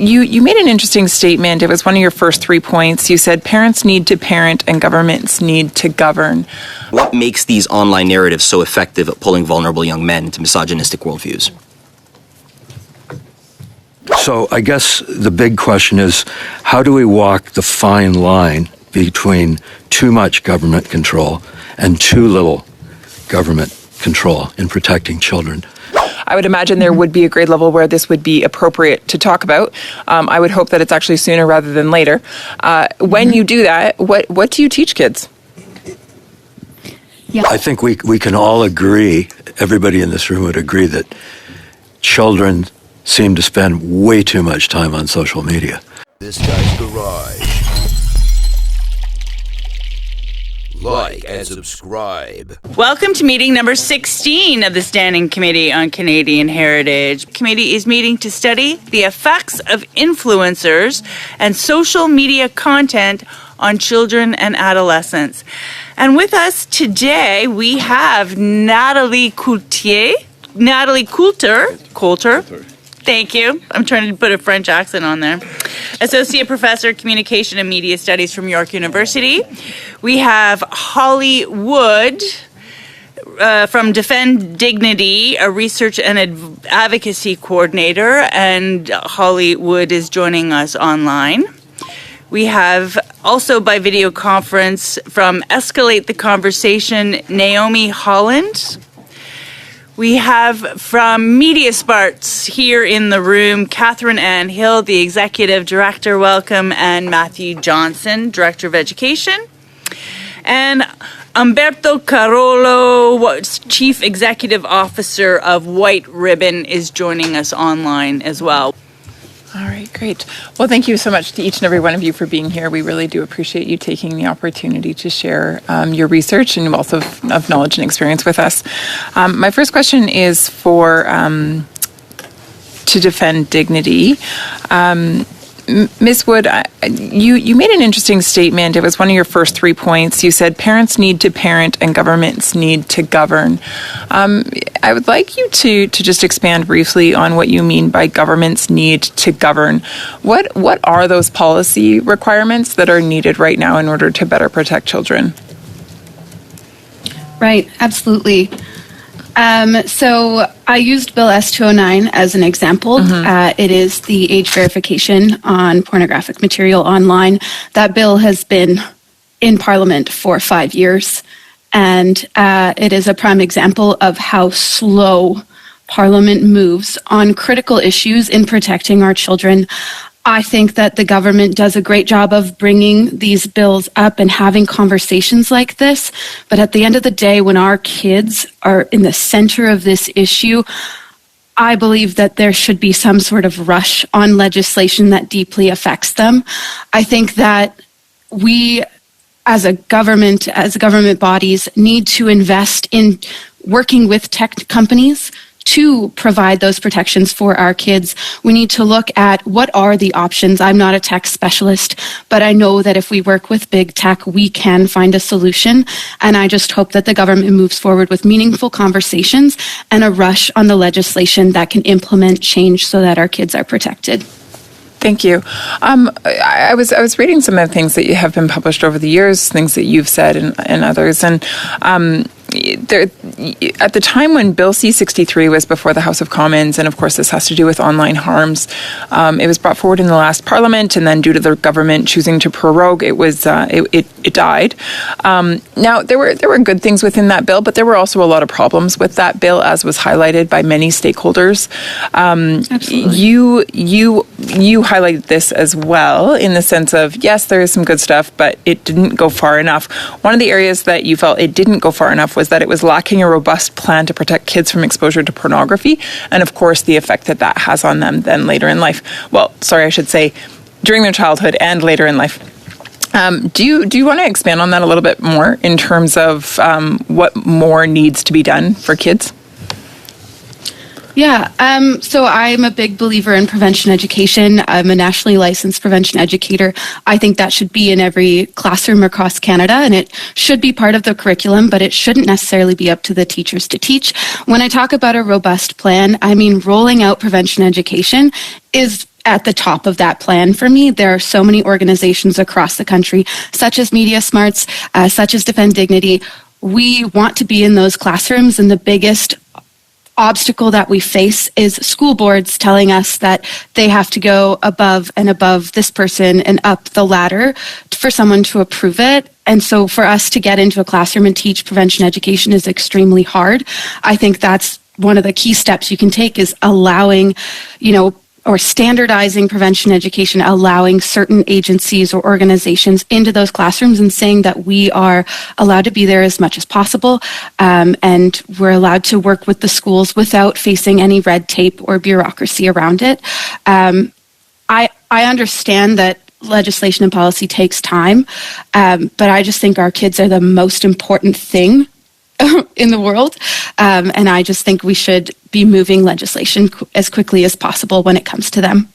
You made an interesting statement. It was one of your first 3 points. You said parents need to parent and governments need to govern. What makes these online narratives so effective at pulling vulnerable young men into misogynistic worldviews? So I guess the big question is, how do we walk the fine line between too much government control and too little government control in protecting children? I would imagine there would be a grade level where this would be appropriate to talk about. I would hope that it's actually sooner rather than later. When you do that, what do you teach kids? Yeah. I think we can all agree, everybody in this room would agree, that children seem to spend way too much time on social media. This guy's garage. Like and subscribe. Welcome to meeting number 16 of the Standing Committee on Canadian Heritage. The committee is meeting to study the effects of influencers and social media content on children and adolescents. And with us today, we have Natalie Coulter. Thank you. I'm trying to put a French accent on there. Associate Professor, Communication and Media Studies from York University. We have Holly Wood from Defend Dignity, a research and advocacy coordinator, and Holly Wood is joining us online. We have also by video conference from Escalate the Conversation, Naomi Holland. We have from Media Sparts here in the room, Catherine Ann Hill, the Executive Director, welcome, and Matthew Johnson, Director of Education. And Umberto Carolo, Chief Executive Officer of White Ribbon, is joining us online as well. All right, great. Well, thank you so much to each and every one of you for being here. We really do appreciate you taking the opportunity to share your research and also of knowledge and experience with us. My first question is for to Defend Dignity. Ms. Wood, you made an interesting statement. It was one of your first 3 points. You said parents need to parent and governments need to govern. I would like you to just expand briefly on what you mean by governments need to govern. What are those policy requirements that are needed right now in order to better protect children? Right, absolutely. So I used Bill S-209 as an example. It is the age verification on pornographic material online. That bill has been in Parliament for 5 years, and it is a prime example of how slow Parliament moves on critical issues in protecting our children. I think that the government does a great job of bringing these bills up and having conversations like this. But at the end of the day, when our kids are in the center of this issue, I believe that there should be some sort of rush on legislation that deeply affects them. I think that we, as a government bodies, need to invest in working with tech companies to provide those protections for our kids. We need to look at what are the options. I'm not a tech specialist, but I know that if we work with big tech, we can find a solution. And I just hope that the government moves forward with meaningful conversations and a rush on the legislation that can implement change so that our kids are protected. Thank you. I was reading some of the things that you have been published over the years, things that you've said and others, and there, at the time when Bill C-63 was before the House of Commons, and of course this has to do with online harms, it was brought forward in the last Parliament, and then due to the government choosing to prorogue, it died. Now there were good things within that bill, but there were also a lot of problems with that bill, as was highlighted by many stakeholders. Absolutely. You highlighted this as well, in the sense of, yes, there is some good stuff, but it didn't go far enough. One of the areas that you felt it didn't go far enough was that it was lacking a robust plan to protect kids from exposure to pornography, and of course the effect that has on them then later in life. Well, sorry, I should say during their childhood and later in life. Do you want to expand on that a little bit more in terms of what more needs to be done for kids? Yeah, so I'm a big believer in prevention education. I'm a nationally licensed prevention educator. I think that should be in every classroom across Canada, and it should be part of the curriculum, but it shouldn't necessarily be up to the teachers to teach. When I talk about a robust plan, I mean rolling out prevention education is at the top of that plan for me. There are so many organizations across the country, such as Media Smarts, such as Defend Dignity. We want to be in those classrooms, and the biggest obstacle that we face is school boards telling us that they have to go above and above this person and up the ladder for someone to approve it. And so for us to get into a classroom and teach prevention education is extremely hard. I think that's one of the key steps you can take, is allowing, or standardizing prevention education, allowing certain agencies or organizations into those classrooms and saying that we are allowed to be there as much as possible, and we're allowed to work with the schools without facing any red tape or bureaucracy around it. I understand that legislation and policy takes time, but I just think our kids are the most important thing in the world, and I just think we should be moving legislation as quickly as possible when it comes to them.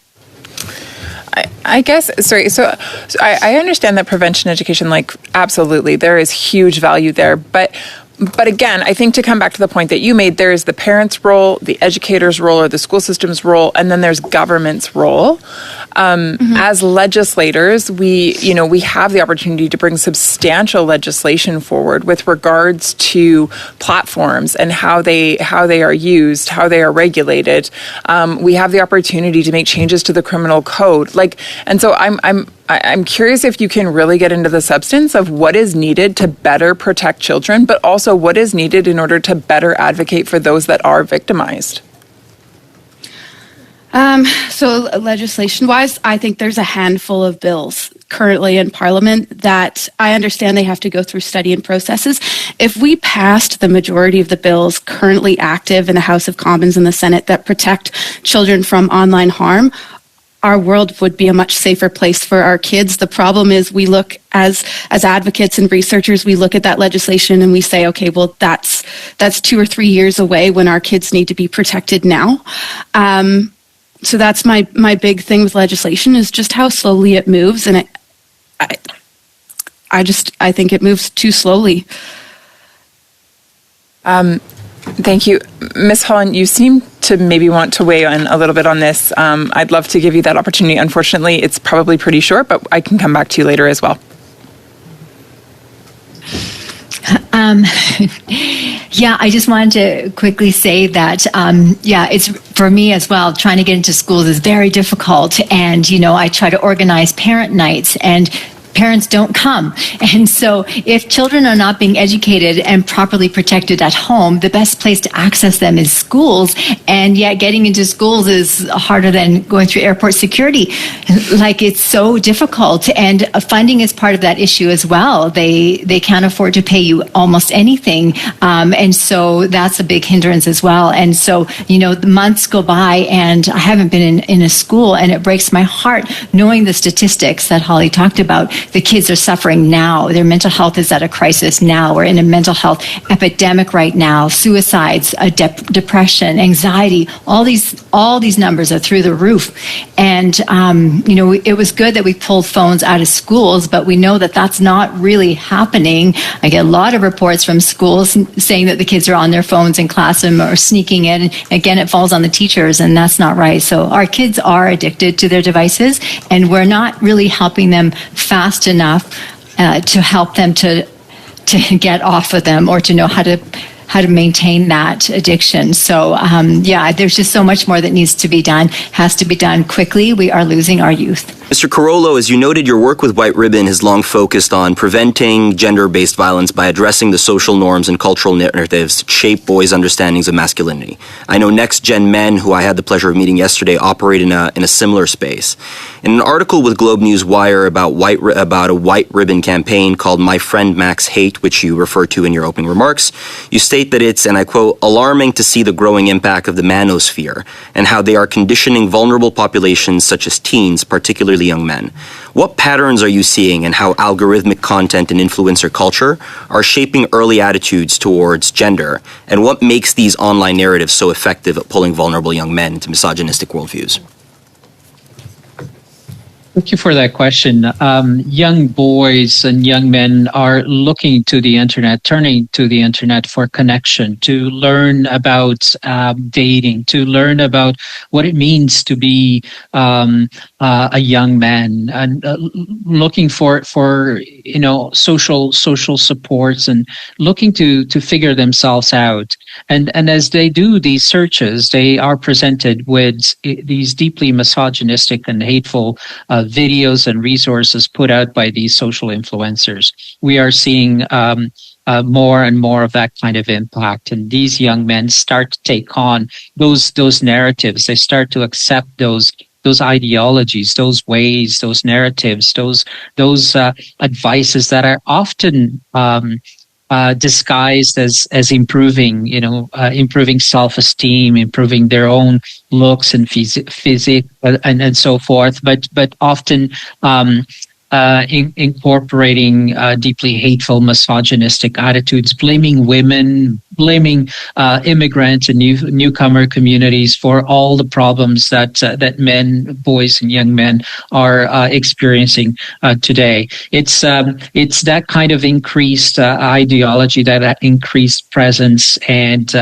I guess, sorry, so I understand that prevention education, absolutely, there is huge value there, but again, I think to come back to the point that you made, there is the parents' role, the educator's role, or the school system's role, and then there's government's role. As legislators, we have the opportunity to bring substantial legislation forward with regards to platforms and how they are used, how they are regulated. We have the opportunity to make changes to the criminal code. And so I'm curious if you can really get into the substance of what is needed to better protect children, but also what is needed in order to better advocate for those that are victimized. So legislation-wise, I think there's a handful of bills currently in Parliament that I understand they have to go through study and processes. If we passed the majority of the bills currently active in the House of Commons and the Senate that protect children from online harm, our world would be a much safer place for our kids. The problem is we look as advocates and researchers, we look at that legislation and we say, okay, well, that's 2 or 3 years away when our kids need to be protected now. So that's my big thing with legislation, is just how slowly it moves, and I think it moves too slowly. Thank you. Ms. Holland, you seem to maybe want to weigh in a little bit on this. I'd love to give you that opportunity. Unfortunately, it's probably pretty short, but I can come back to you later as well. Yeah, I just wanted to quickly say that, it's for me as well, trying to get into schools is very difficult. And, I try to organize parent nights, and parents don't come. And so if children are not being educated and properly protected at home, the best place to access them is schools. And yet getting into schools is harder than going through airport security. It's so difficult. And funding is part of that issue as well. They can't afford to pay you almost anything. And so that's a big hindrance as well. And so, the months go by and I haven't been in a school, and it breaks my heart knowing the statistics that Holly talked about. The kids are suffering now. Their mental health is at a crisis now. We're in a mental health epidemic right now. Suicides, depression, anxiety, all these numbers are through the roof. And, it was good that we pulled phones out of schools, but we know that that's not really happening. I get a lot of reports from schools saying that the kids are on their phones in classroom or sneaking in. And again, it falls on the teachers, and that's not right. So our kids are addicted to their devices, and we're not really helping them fast enough to help them to get off of them, or to know how to maintain that addiction. So there's just so much more that needs to be done, has to be done quickly. We are losing our youth. Mr. Carollo, as you noted, your work with White Ribbon has long focused on preventing gender-based violence by addressing the social norms and cultural narratives that shape boys' understandings of masculinity. I know Next Gen Men, who I had the pleasure of meeting yesterday, operate in a similar space. In an article with Globe News Wire about a White Ribbon campaign called My Friend Max Hate, which you refer to in your opening remarks, you state that it's, and I quote, alarming to see the growing impact of the Manosphere and how they are conditioning vulnerable populations such as teens, particularly young men. What patterns are you seeing in how algorithmic content and influencer culture are shaping early attitudes towards gender, and what makes these online narratives so effective at pulling vulnerable young men into misogynistic worldviews? Thank you for that question. Young boys and young men are looking to the internet, turning to the internet for connection, to learn about dating, to learn about what it means to be a young man, and looking for social supports, and looking to figure themselves out. And as they do these searches, they are presented with these deeply misogynistic and hateful videos and resources put out by these social influencers. We are seeing more and more of that kind of impact, and these young men start to take on those narratives. They start to accept those ideologies, those ways, those narratives, those advices that are often disguised as improving, improving self-esteem, improving their own looks and physique, and so forth, but often incorporating deeply hateful, misogynistic attitudes, blaming women, blaming immigrant and newcomer communities for all the problems that men, boys, and young men are experiencing today. It's that kind of increased ideology, that increased presence and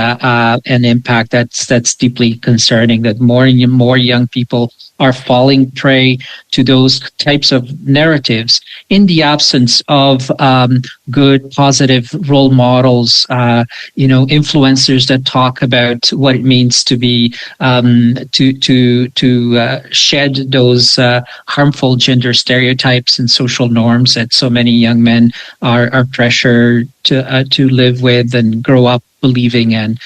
impact that's deeply concerning. That more and more young people are falling prey to those types of narratives in the absence of good, positive role models, influencers that talk about what it means to be to shed those harmful gender stereotypes and social norms that so many young men are pressured to live with and grow up believing in.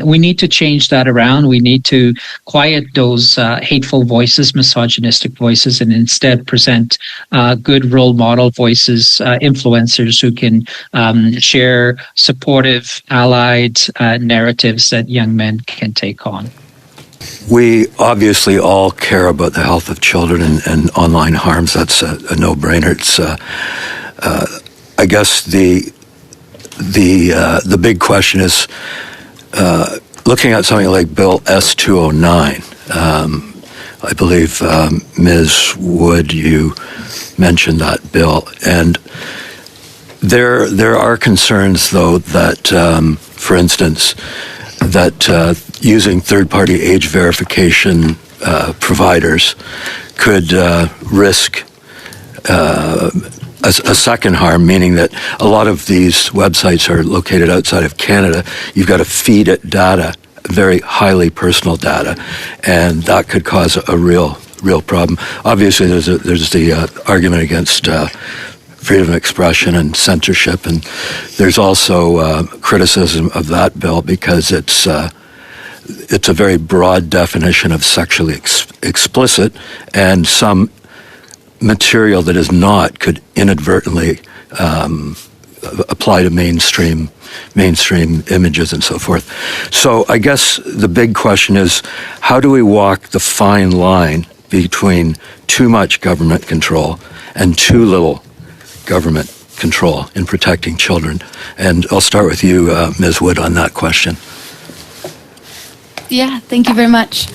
We need to change that around. We need to quiet those hateful voices, misogynistic voices, and instead present good role model voices, influencers who can share supportive, allied narratives that young men can take on. We obviously all care about the health of children and online harms. That's a no-brainer. It's, I guess the big question is looking at something like Bill S-209. I believe Ms. Wood, you mentioned that bill, and there are concerns, though, that, for instance, that using third-party age verification providers could risk a second harm, meaning that a lot of these websites are located outside of Canada. You've got to feed it data, very highly personal data, and that could cause a real problem. Obviously, there's the argument against freedom of expression and censorship, and there's also criticism of that bill because it's a very broad definition of sexually explicit, and some material that is not could inadvertently apply to mainstream images and so forth. So I guess the big question is, how do we walk the fine line between too much government control and too little government control in protecting children? And I'll start with you, Ms. Wood, on that question. Yeah, thank you very much.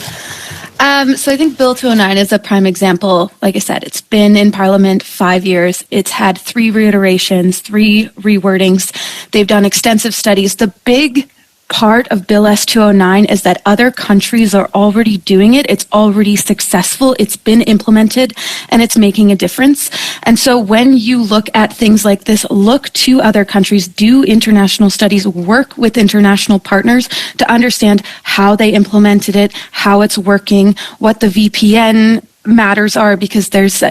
So I think Bill 209 is a prime example. Like I said, it's been in Parliament 5 years. It's had 3 reiterations, 3 rewordings. They've done extensive studies. The big part of Bill S-209 is that other countries are already doing it. It's already successful. It's been implemented, and it's making a difference. And so when you look at things like this, look to other countries, do international studies, work with international partners to understand how they implemented it, how it's working, what the VPN matters are, because there's,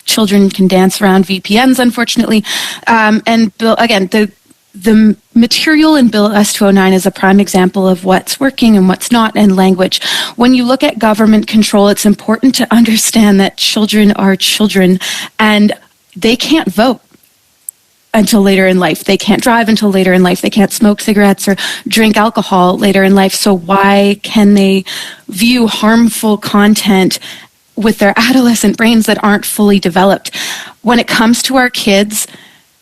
children can dance around VPNs, unfortunately. And Bill, again, the material in Bill S-209 is a prime example of what's working and what's not in language. When you look at government control, it's important to understand that children are children and they can't vote until later in life. They can't drive until later in life. They can't smoke cigarettes or drink alcohol later in life. So why can they view harmful content with their adolescent brains that aren't fully developed? When it comes to our kids,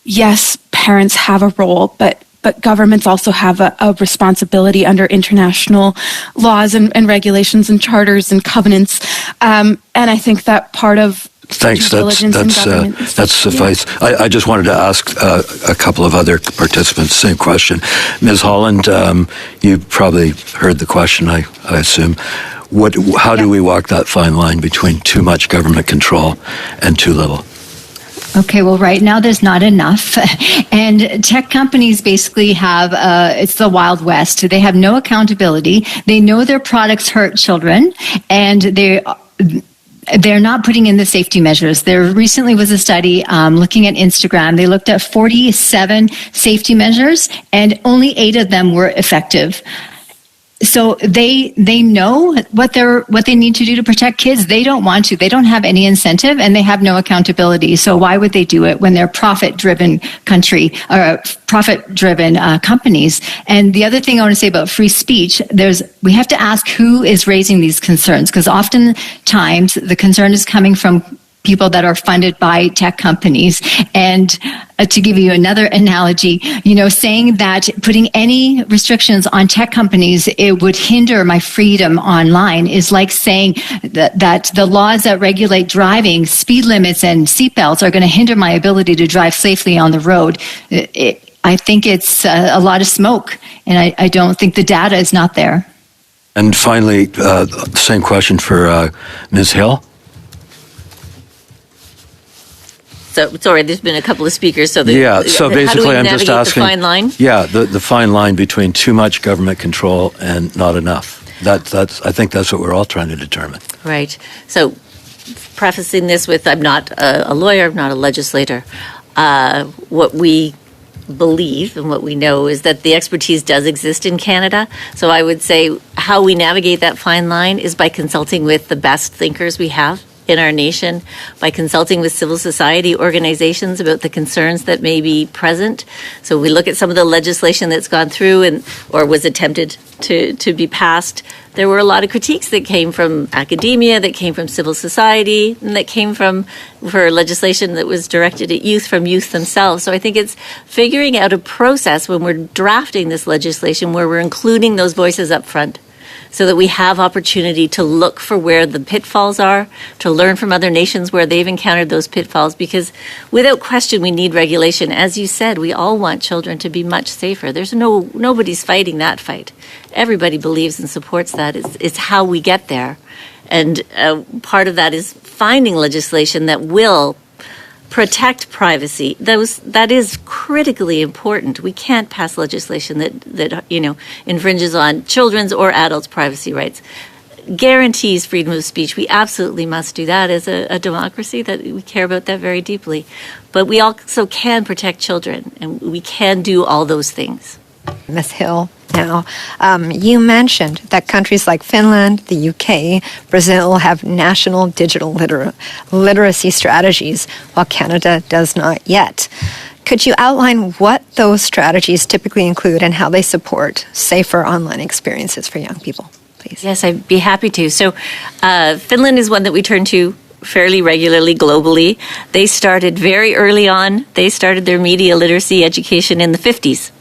yes, parents have a role, but governments also have a responsibility under international laws and regulations and charters and covenants. And I think that part of Thanks. due diligence in government. That's suffice. Yeah. I just wanted to ask a couple of other participants the same question. Ms. Holland, you probably heard the question, I assume. How do we walk that fine line between too much government control and too little? Okay, well, right now there's not enough. And tech companies basically have, it's the Wild West. They have no accountability. They know their products hurt children, and they're not putting in the safety measures. There recently was a study looking at Instagram. They looked at 47 safety measures, and only 8 of them were effective. So they know what they need to do to protect kids. They don't want to. They don't have any incentive, and they have no accountability. So why would they do it when they're profit-driven country or profit-driven companies? And the other thing I want to say about free speech, we have to ask who is raising these concerns, because oftentimes the concern is coming from people that are funded by tech companies. And to give you another analogy, saying that putting any restrictions on tech companies, it would hinder my freedom online is like saying that the laws that regulate driving, speed limits and seatbelts are going to hinder my ability to drive safely on the road. I think it's a lot of smoke, and I don't think the data is not there. And finally, same question for Ms. Hill. So, sorry, there's been a couple of speakers. So basically I'm just asking, the fine line? Yeah, the fine line between too much government control and not enough. I think that's what we're all trying to determine. Right. So, prefacing this with, I'm not a lawyer, I'm not a legislator. What we believe and what we know is that the expertise does exist in Canada. So I would say how we navigate that fine line is by consulting with the best thinkers we have in our nation, by consulting with civil society organizations about the concerns that may be present. So we look at some of the legislation that's gone through or was attempted to be passed. There were a lot of critiques that came from academia, that came from civil society, and that came for legislation that was directed at youth from youth themselves. So I think it's figuring out a process when we're drafting this legislation where we're including those voices up front, so that we have opportunity to look for where the pitfalls are, to learn from other nations where they've encountered those pitfalls, because without question we need regulation. As you said, we all want children to be much safer. There's nobody's fighting that fight. Everybody believes and supports that. It's how we get there. And part of that is finding legislation that will protect privacy. That is critically important. We can't pass legislation that infringes on children's or adults' privacy rights. Guarantees freedom of speech. We absolutely must do that as a democracy. That we care about that very deeply. But we also can protect children, and we can do all those things. Ms. Hill, now, you mentioned that countries like Finland, the UK, Brazil have national digital literacy strategies, while Canada does not yet. Could you outline what those strategies typically include and how they support safer online experiences for young people, please? Yes, I'd be happy to. So Finland is one that we turn to fairly regularly globally. They started very early on. They started their media literacy education in the 50s.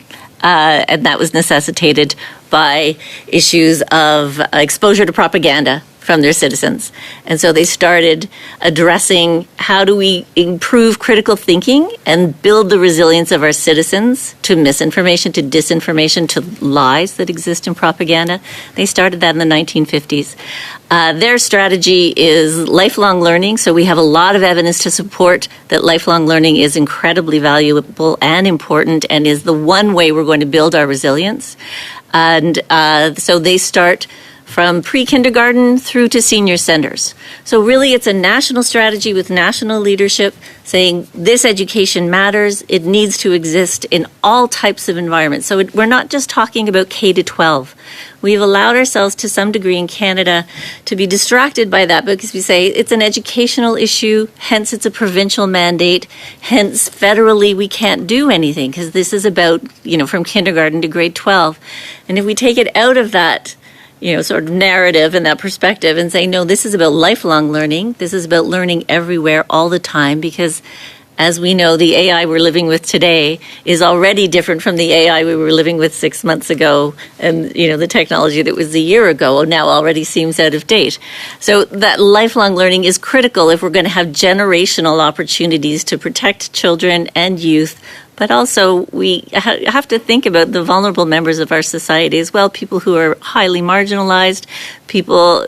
And that was necessitated by issues of exposure to propaganda from their citizens. And so they started addressing how do we improve critical thinking and build the resilience of our citizens to misinformation, to disinformation, to lies that exist in propaganda. They started that in the 1950s. Their strategy is lifelong learning. So we have a lot of evidence to support that lifelong learning is incredibly valuable and important and is the one way we're going to build our resilience. And so they start from pre-kindergarten through to senior centers. So really it's a national strategy with national leadership saying this education matters, it needs to exist in all types of environments. So we're not just talking about K-12. We've allowed ourselves to some degree in Canada to be distracted by that because we say it's an educational issue, hence it's a provincial mandate, hence federally we can't do anything because this is about, from kindergarten to grade 12. And if we take it out of that sort of narrative and that perspective and say, no, this is about lifelong learning. This is about learning everywhere all the time because As we know, the AI we're living with today is already different from the AI we were living with 6 months ago. And, the technology that was a year ago now already seems out of date. So that lifelong learning is critical if we're going to have generational opportunities to protect children and youth. But also, we have to think about the vulnerable members of our society as well, people who are highly marginalized,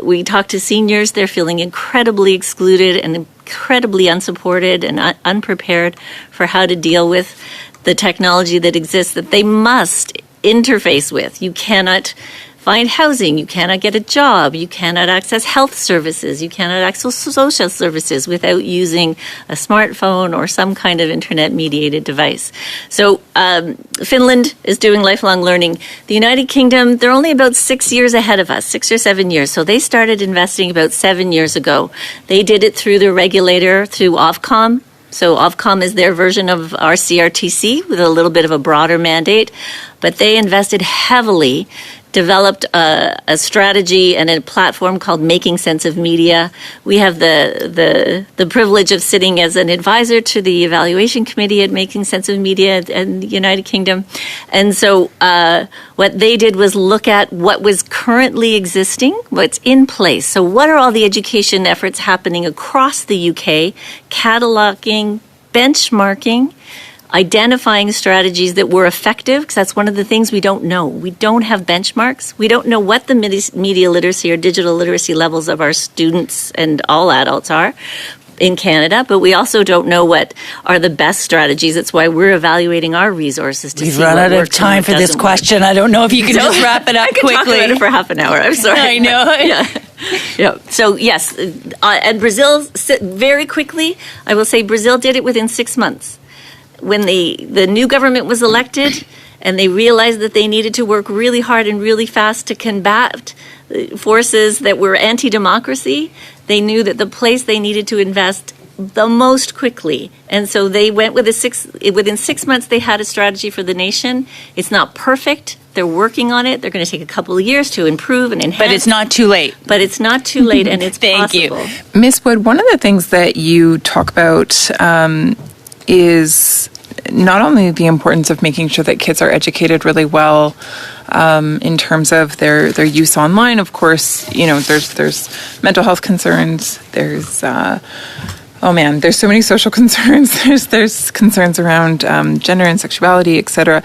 we talk to seniors, they're feeling incredibly excluded and incredibly unsupported and unprepared for how to deal with the technology that exists that they must interface with. You cannot find housing, you cannot get a job, you cannot access health services, you cannot access social services without using a smartphone or some kind of internet-mediated device. So Finland is doing lifelong learning. The United Kingdom, they're only about 6 years ahead of us, 6 or 7 years. So they started investing about 7 years ago. They did it through the regulator, through Ofcom. So Ofcom is their version of our CRTC with a little bit of a broader mandate. But they invested heavily, developed a strategy and a platform called Making Sense of Media. We have the privilege of sitting as an advisor to the evaluation committee at Making Sense of Media in the United Kingdom. And so what they did was look at what was currently existing, what's in place. So what are all the education efforts happening across the UK, cataloging, benchmarking, identifying strategies that were effective, because that's one of the things we don't know. We don't have benchmarks. We don't know what the media literacy or digital literacy levels of our students and all adults are in Canada, but we also don't know what are the best strategies. That's why we're evaluating our resources to see what works. We've run out of time for this question. I don't know if you can just wrap it up quickly. I could talk about it for half an hour. I'm sorry. I know. Yeah. So yes, and Brazil, very quickly, I will say Brazil did it within 6 months. When the new government was elected and they realized that they needed to work really hard and really fast to combat forces that were anti-democracy, they knew that the place they needed to invest the most quickly. And so they went within 6 months, they had a strategy for the nation. It's not perfect. They're working on it. They're going to take a couple of years to improve and enhance. But it's not too late. But it's not too late, and it's possible. Thank you. Ms. Wood, one of the things that you talk about is not only the importance of making sure that kids are educated really well in terms of their use online. Of course, there's mental health concerns. There's there's so many social concerns. There's concerns around gender and sexuality, etc.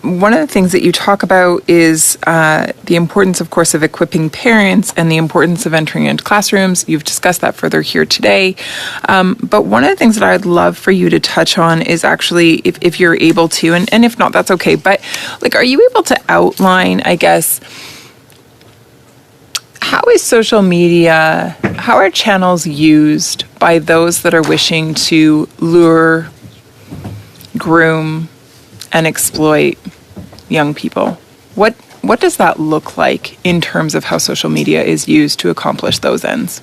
One of the things that you talk about is the importance, of course, of equipping parents and the importance of entering into classrooms. You've discussed that further here today. But one of the things that I'd love for you to touch on is actually, if you're able to, and if not, that's okay, but are you able to outline, I guess, how is social media, how are channels used by those that are wishing to lure, groom, and exploit young people? What does that look like in terms of how social media is used to accomplish those ends?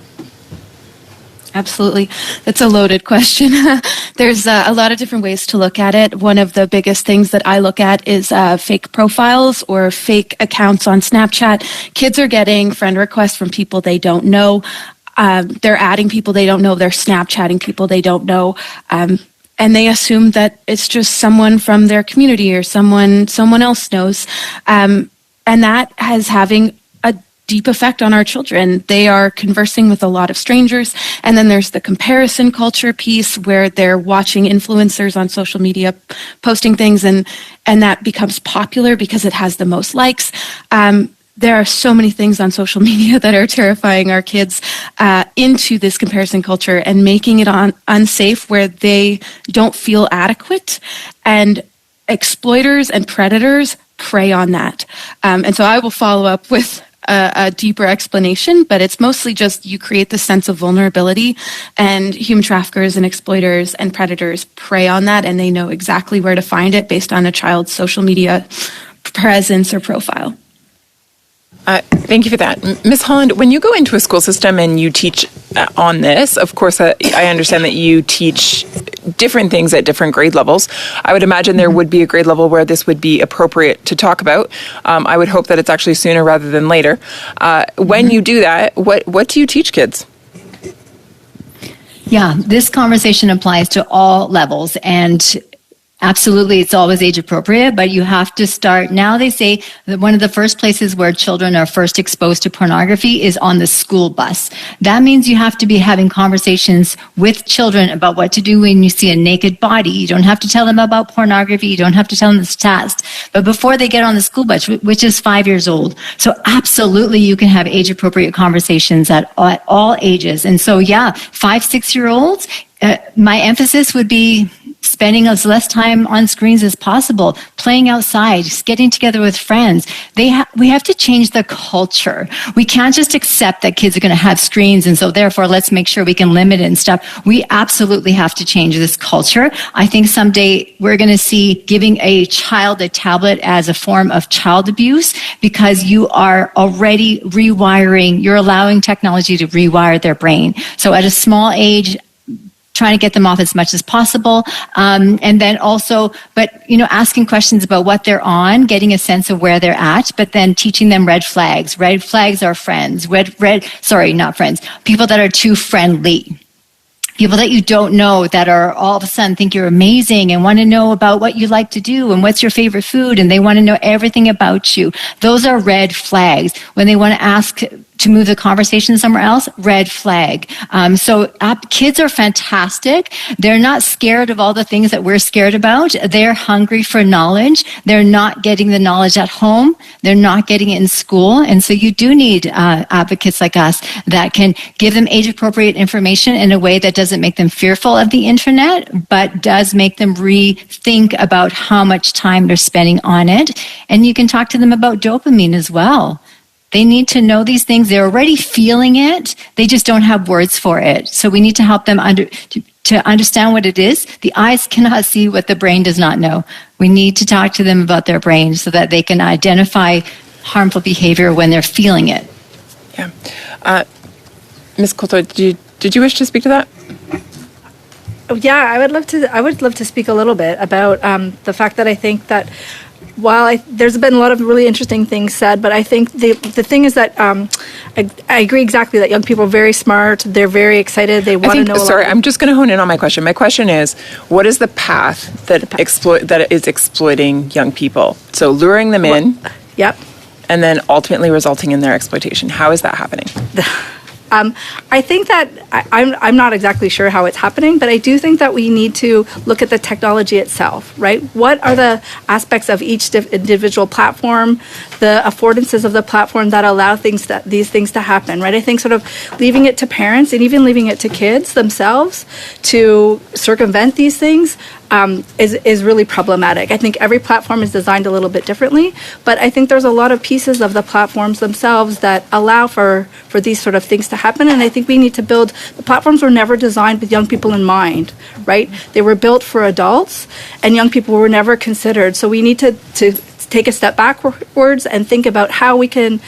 Absolutely. That's a loaded question. There's a lot of different ways to look at it. One of the biggest things that I look at is fake profiles or fake accounts on Snapchat. Kids are getting friend requests from people they don't know. They're adding people they don't know. They're Snapchatting people they don't know. And they assume that it's just someone from their community or someone else knows. And that is having a deep effect on our children. They are conversing with a lot of strangers. And then there's the comparison culture piece where they're watching influencers on social media posting things, and that becomes popular because it has the most likes. There are so many things on social media that are terrifying our kids into this comparison culture and making it unsafe where they don't feel adequate. And exploiters and predators prey on that. And so I will follow up with a deeper explanation, but it's mostly just you create this sense of vulnerability, and human traffickers and exploiters and predators prey on that, and they know exactly where to find it based on a child's social media presence or profile. Thank you for that. Ms. Holland, when you go into a school system and you teach on this, of course, I understand that you teach different things at different grade levels. I would imagine there would be a grade level where this would be appropriate to talk about. I would hope that it's actually sooner rather than later. When you do that, what do you teach kids? Yeah, this conversation applies to all levels, and absolutely, it's always age appropriate, but you have to start. Now they say that one of the first places where children are first exposed to pornography is on the school bus. That means you have to be having conversations with children about what to do when you see a naked body. You don't have to tell them about pornography. You don't have to tell them this test. But before they get on the school bus, which is 5 years old. So absolutely, you can have age appropriate conversations at all ages. And so, yeah, 5, 6 year olds, my emphasis would be spending as less time on screens as possible, playing outside, just getting together with friends. We have to change the culture. We can't just accept that kids are going to have screens, and so therefore let's make sure we can limit it and stuff. We absolutely have to change this culture. I think someday we're going to see giving a child a tablet as a form of child abuse, because you are already rewiring, you're allowing technology to rewire their brain. So at a small age, trying to get them off as much as possible. And then also, but, asking questions about what they're on, getting a sense of where they're at, but then teaching them red flags. Red flags are friends. Not friends. People that are too friendly. People that you don't know that are all of a sudden think you're amazing and want to know about what you like to do and what's your favorite food, and they want to know everything about you. Those are red flags. When they want to ask to move the conversation somewhere else, red flag. Kids are fantastic. They're not scared of all the things that we're scared about. They're hungry for knowledge. They're not getting the knowledge at home. They're not getting it in school. And so you do need advocates like us that can give them age-appropriate information in a way that doesn't make them fearful of the internet, but does make them rethink about how much time they're spending on it. And you can talk to them about dopamine as well. They need to know these things. They're already feeling it. They just don't have words for it. So we need to help them to understand what it is. The eyes cannot see what the brain does not know. We need to talk to them about their brain so that they can identify harmful behavior when they're feeling it. Yeah. Ms. Coulter, did you wish to speak to that? Yeah, I would love to speak a little bit about the fact that I think that while there's been a lot of really interesting things said, but I think the thing is that I agree exactly that young people are very smart. They're very excited. They want to know. Sorry, I'm just going to hone in on my question. My question is, what is the path that is exploiting young people? So luring them in. Yep. And then ultimately resulting in their exploitation. How is that happening? I think that I'm not exactly sure how it's happening, but I do think that we need to look at the technology itself, right? What are the aspects of each individual platform, the affordances of the platform that allow these things to happen, right? I think sort of leaving it to parents and even leaving it to kids themselves to circumvent these things is really problematic. I think every platform is designed a little bit differently, but I think there's a lot of pieces of the platforms themselves that allow for these sort of things to happen, and I think we need to build. The platforms were never designed with young people in mind, right? They were built for adults, and young people were never considered. So we need to take a step backwards and think about how we can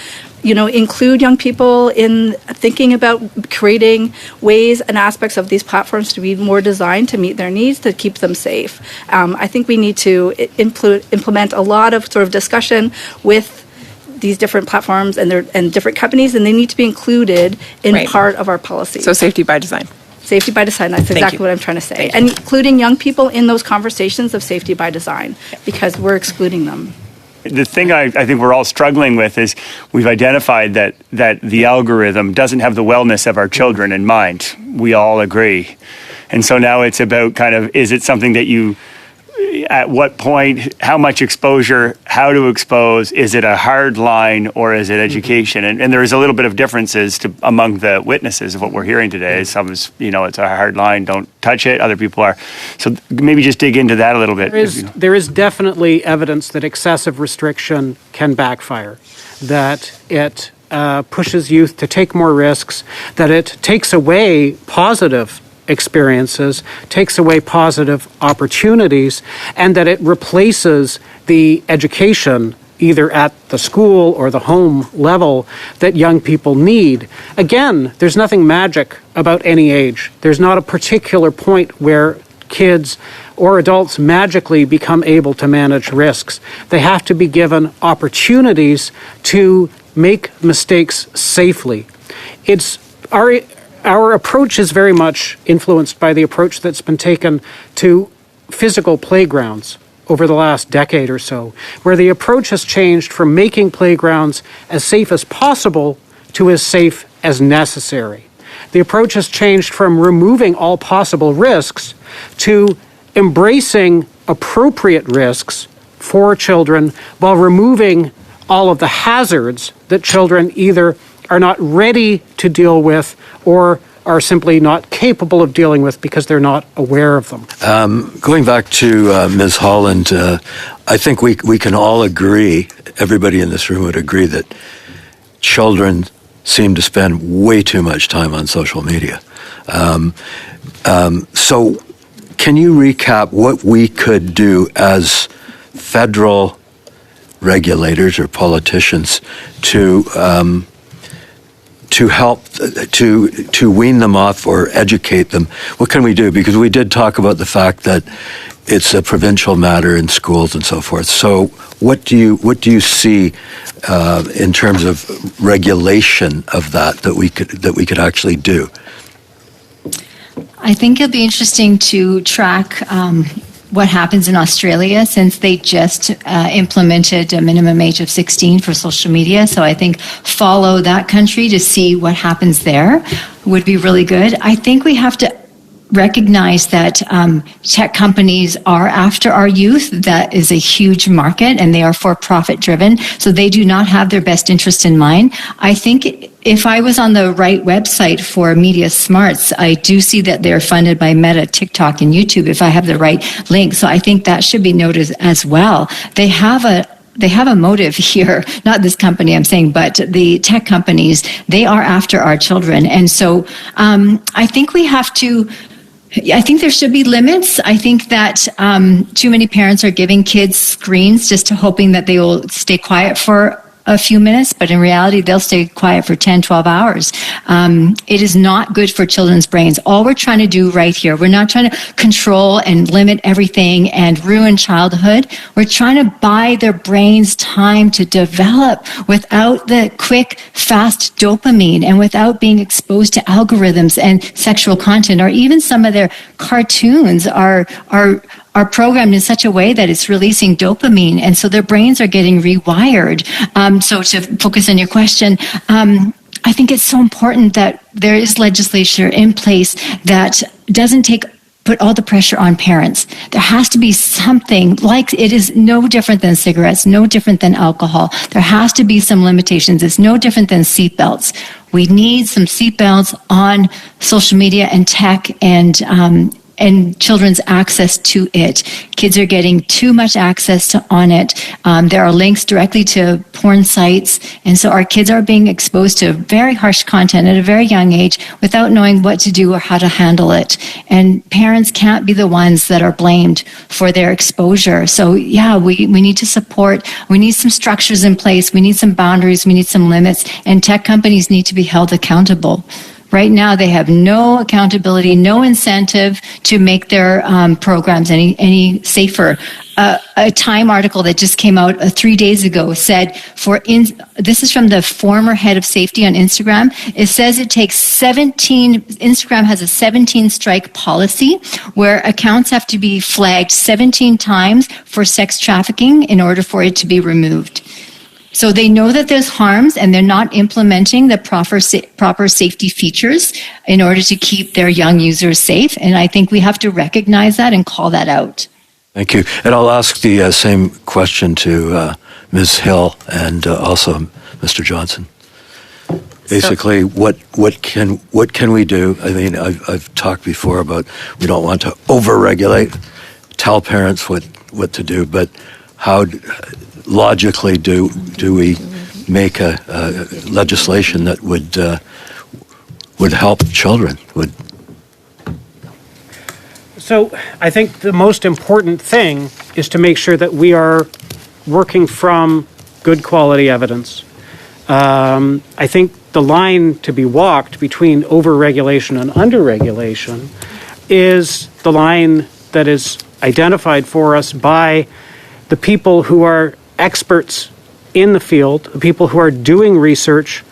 include young people in thinking about creating ways and aspects of these platforms to be more designed to meet their needs, to keep them safe. I think we need to implement a lot of sort of discussion with these different platforms and different companies, and they need to be included in part of our policy. So safety by design. Safety by design, that's exactly what I'm trying to say. And including young people in those conversations of safety by design, because we're excluding them. The thing I think we're all struggling with is we've identified that the algorithm doesn't have the wellness of our children in mind. We all agree. And so now it's about kind of, is it something that you, at what point, how much exposure, how to expose, is it a hard line or is it education? And there is a little bit of differences among the witnesses of what we're hearing today. Some is, it's a hard line, don't touch it. Other people are. So maybe just dig into that a little bit. There is definitely evidence that excessive restriction can backfire, that it pushes youth to take more risks, that it takes away positive experiences, takes away positive opportunities, and that it replaces the education either at the school or the home level that young people need. Again, there's nothing magic about any age. There's not a particular point where kids or adults magically become able to manage risks. They have to be given opportunities to make mistakes safely. our approach is very much influenced by the approach that's been taken to physical playgrounds over the last decade or so, where the approach has changed from making playgrounds as safe as possible to as safe as necessary. The approach has changed from removing all possible risks to embracing appropriate risks for children while removing all of the hazards that children either are not ready to deal with or are simply not capable of dealing with because they're not aware of them. Going back to Ms. Holland, I think we can all agree, everybody in this room would agree, that children seem to spend way too much time on social media. So can you recap what we could do as federal regulators or politicians to help to wean them off or educate them? What can we do? Because we did talk about the fact that it's a provincial matter in schools and so forth. So what do you see in terms of regulation of that we could actually do? I think it'll be interesting to track what happens in Australia, since they just implemented a minimum age of 16 for social media. So I think follow that country to see what happens there would be really good. I think we have to recognize that tech companies are after our youth. That is a huge market, and they are for-profit driven, so they do not have their best interest in mind. I think if I was on the right website for Media Smarts, I do see that they're funded by Meta, TikTok, and YouTube, if I have the right link. So I think that should be noted as well. They have a motive here, not this company I'm saying, but the tech companies. They are after our children. And so I think there should be limits. I think that too many parents are giving kids screens just hoping that they will stay quiet for a few minutes, but in reality, they'll stay quiet for 10, 12 hours. It is not good for children's brains. All we're trying to do right here, we're not trying to control and limit everything and ruin childhood. We're trying to buy their brains time to develop without the quick, fast dopamine and without being exposed to algorithms and sexual content, or even some of their cartoons are programmed in such a way that it's releasing dopamine, and so their brains are getting rewired. So to focus on your question, I think it's so important that there is legislation in place that doesn't put all the pressure on parents. There has to be something, like it is no different than cigarettes, no different than alcohol. There has to be some limitations. It's no different than seatbelts. We need some seatbelts on social media and tech and children's access to it. Kids are getting too much access on it. There are links directly to porn sites, and so our kids are being exposed to very harsh content at a very young age without knowing what to do or how to handle it. And parents can't be the ones that are blamed for their exposure. So yeah, we need to support, we need some structures in place, we need some boundaries, we need some limits, and tech companies need to be held accountable. Right now, they have no accountability, no incentive to make their programs any safer. A Time article that just came out 3 days ago said, this is from the former head of safety on Instagram. It says it takes Instagram has a 17-strike policy where accounts have to be flagged 17 times for sex trafficking in order for it to be removed. So they know that there's harms, and they're not implementing the proper safety features in order to keep their young users safe. And I think we have to recognize that and call that out. Thank you. And I'll ask the same question to Ms. Hill and also Mr. Johnson. Basically, what can we do? I mean, I've talked before about we don't want to over-regulate, tell parents what to do, but how logically do we make a legislation that would help children? So I think the most important thing is to make sure that we are working from good quality evidence. I think the line to be walked between over-regulation and under-regulation is the line that is identified for us by the people who are experts in the field, the people who are doing research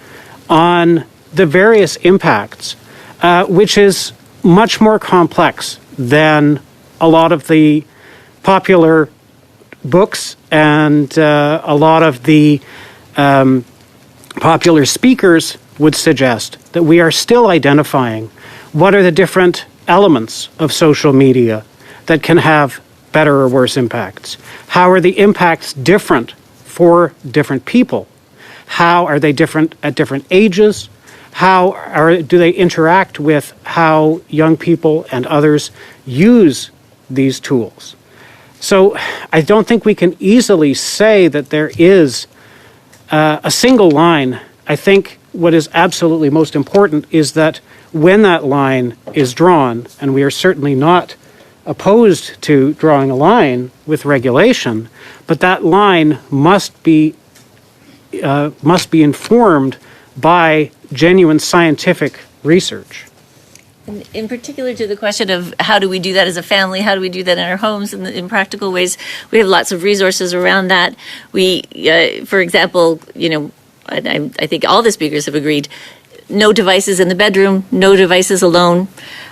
on the various impacts which is much more complex than a lot of the popular books and a lot of the popular speakers would suggest. That we are still identifying what are the different elements of social media that can have better or worse impacts. How are the impacts different for different people? How are they different at different ages? How do they interact with how young people and others use these tools? So I don't think we can easily say that there is a single line. I think what is absolutely most important is that when that line is drawn, and we are certainly not opposed to drawing a line with regulation, but that line must be informed by genuine scientific research. In particular to the question of how do we do that as a family, how do we do that in our homes in practical ways, we have lots of resources around that. We, for example, and I think all the speakers have agreed, no devices in the bedroom, no devices alone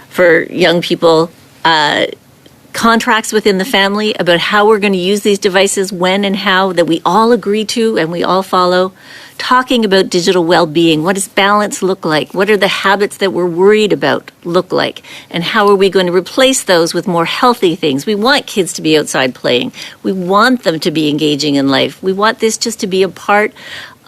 for young people. Contracts within the family about how we're going to use these devices, when and how, that we all agree to and we all follow. Talking about digital well-being. What does balance look like? What are the habits that we're worried about look like? And how are we going to replace those with more healthy things? We want kids to be outside playing. We want them to be engaging in life. We want this just to be a part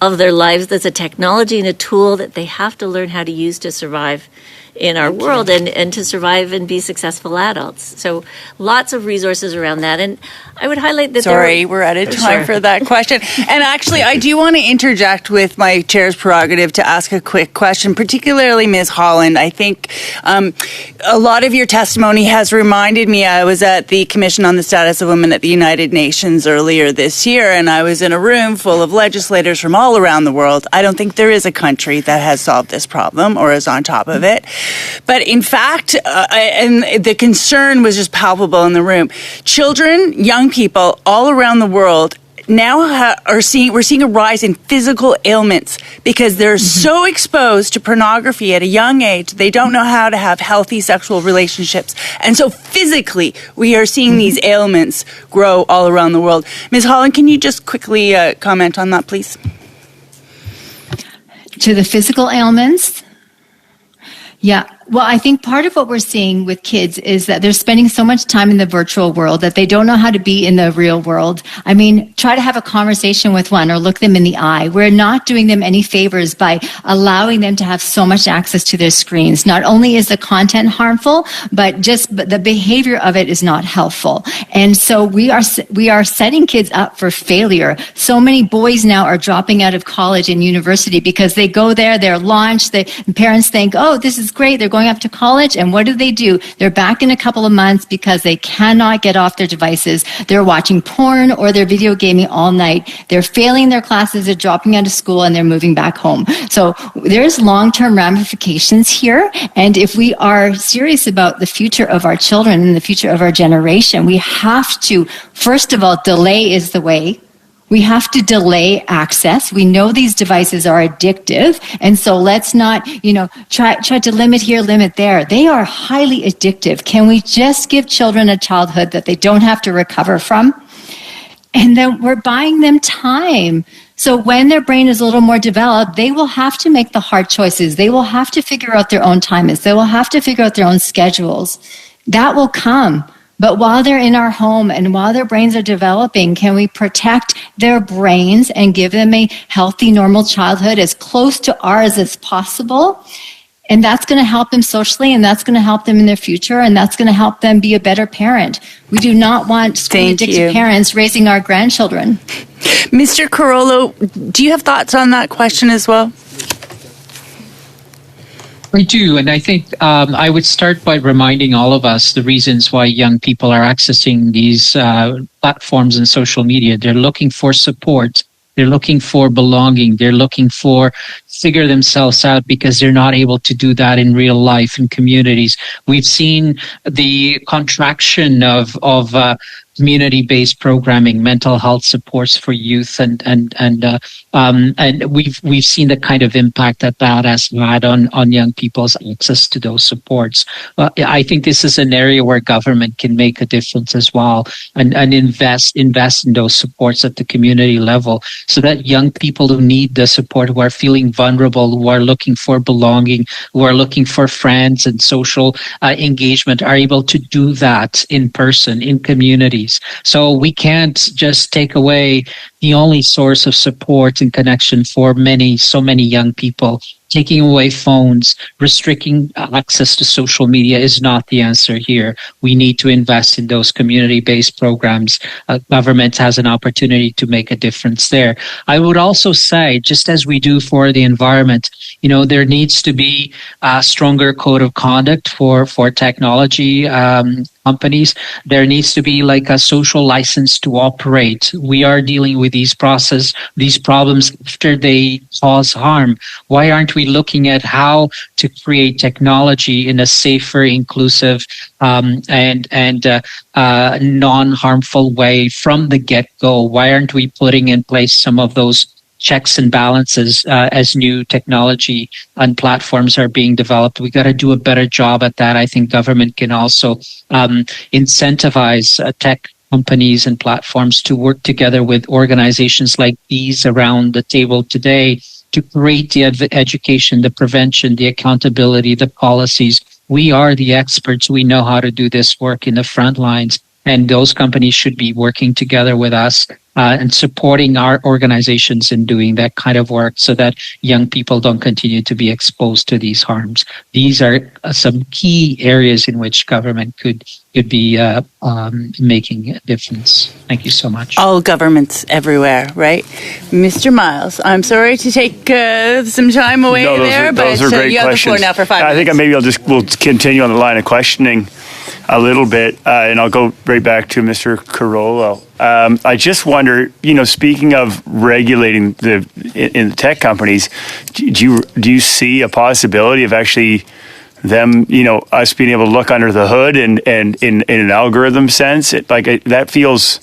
of their lives. That's a technology and a tool that they have to learn how to use to survive in our world and to survive and be successful adults. So lots of resources around that. And I would highlight that we're out of time for that question. And actually, I do want to interject with my chair's prerogative to ask a quick question, particularly Ms. Holland. I think a lot of your testimony has reminded me, I was at the Commission on the Status of Women at the United Nations earlier this year, and I was in a room full of legislators from all around the world. I don't think there is a country that has solved this problem or is on top of it. But in fact, and the concern was just palpable in the room. Children, young people all around the world now we're seeing a rise in physical ailments because they're so exposed to pornography at a young age, they don't know how to have healthy sexual relationships. And so physically, we are seeing these ailments grow all around the world. Ms. Holland, can you just quickly comment on that, please? To the physical ailments? Yeah. Well, I think part of what we're seeing with kids is that they're spending so much time in the virtual world that they don't know how to be in the real world. I mean, try to have a conversation with one or look them in the eye. We're not doing them any favors by allowing them to have so much access to their screens. Not only is the content harmful, but the behavior of it is not helpful. And so we are setting kids up for failure. So many boys now are dropping out of college and university because they go there, they're launched, parents think, oh, this is great, they're going up to college, and what do? They're back in a couple of months because they cannot get off their devices. They're watching porn or they're video gaming all night. They're failing their classes, they're dropping out of school, and they're moving back home. So there's long-term ramifications here, and if we are serious about the future of our children and the future of our generation, we have to, first of all, delay is the way. We have to delay access. We know these devices are addictive, and so let's not, try to limit here, limit there. They are highly addictive. Can we just give children a childhood that they don't have to recover from? And then we're buying them time. So when their brain is a little more developed, they will have to make the hard choices. They will have to figure out their own timings. They will have to figure out their own schedules. That will come. But while they're in our home and while their brains are developing, can we protect their brains and give them a healthy, normal childhood as close to ours as possible? And that's going to help them socially, and that's going to help them in their future, and that's going to help them be a better parent. We do not want screen-addicted parents raising our grandchildren. Mr. Carollo, do you have thoughts on that question as well? I do, and I think I would start by reminding all of us the reasons why young people are accessing these platforms and social media. They're looking for support. They're looking for belonging. They're looking for figure themselves out because they're not able to do that in real life in communities. We've seen the contraction of community-based programming, mental health supports for youth, and we've seen the kind of impact that has had on young people's access to those supports. I think this is an area where government can make a difference as well, and invest in those supports at the community level, so that young people who need the support, who are feeling vulnerable, who are looking for belonging, who are looking for friends and social engagement, are able to do that in person, in communities. So we can't just take away the only source of support and connection for so many young people. Taking away phones, restricting access to social media is not the answer here. We need to invest in those community-based programs. Government has an opportunity to make a difference there. I would also say, just as we do for the environment, there needs to be a stronger code of conduct for technology companies. There needs to be like a social license to operate. We are dealing with these problems after they cause harm. Why aren't we looking at how to create technology in a safer, inclusive, and non-harmful way from the get-go? Why aren't we putting in place some of those checks and balances as new technology and platforms are being developed? We got to do a better job at that. I think government can also incentivize tech companies and platforms to work together with organizations like these around the table today to create the education, the prevention, the accountability, the policies. We are the experts. We know how to do this work in the front lines, and those companies should be working together with us and supporting our organizations in doing that kind of work so that young people don't continue to be exposed to these harms. These are some key areas in which government could be making a difference. Thank you so much. All governments everywhere, right? Mr. Miles, I'm sorry to take some time away but those are great you have questions. the floor now for 5 minutes. I think maybe we'll continue on the line of questioning a little bit, and I'll go right back to Mr. Carollo. I just wonder, speaking of regulating in the tech companies, do you see a possibility of actually them, us being able to look under the hood and in an algorithm sense? That feels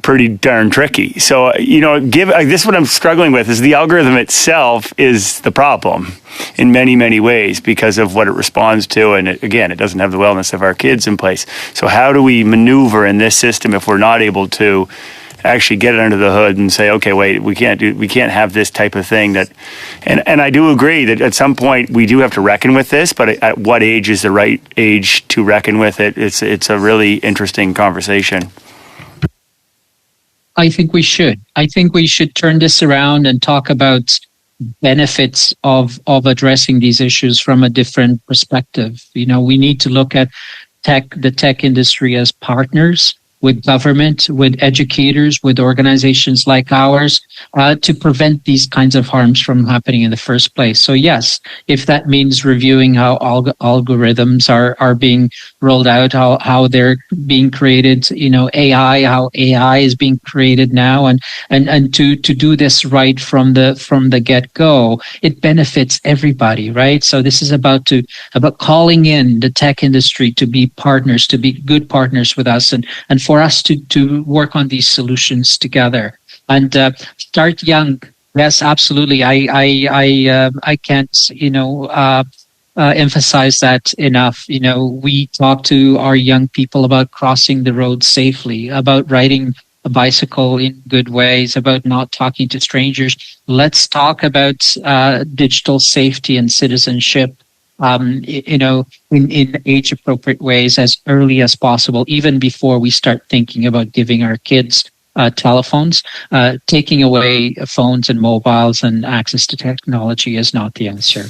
pretty darn tricky. So, this is what I'm struggling with, is the algorithm itself is the problem in many, many ways because of what it responds to. And it doesn't have the wellness of our kids in place. So how do we maneuver in this system if we're not able to actually get it under the hood and say, okay, wait, we can't have this type of thing and I do agree that at some point we do have to reckon with this, but at what age is the right age to reckon with it? It's a really interesting conversation. I think we should. I think we should turn this around and talk about benefits of addressing these issues from a different perspective. We need to look at the tech industry as partners with government, with educators, with organizations like ours, to prevent these kinds of harms from happening in the first place. So yes, if that means reviewing how algorithms are being rolled out, how they're being created, how AI is being created now, and to do this right from the get-go, it benefits everybody, right? So this is about calling in the tech industry to be partners, to be good partners with us, and for us to work on these solutions together and start young. Yes, absolutely. I can't emphasize that enough. We talk to our young people about crossing the road safely, about riding a bicycle in good ways, about not talking to strangers. Let's talk about digital safety and citizenship. In age-appropriate ways as early as possible, even before we start thinking about giving our kids telephones. Taking away phones and mobiles and access to technology is not the answer.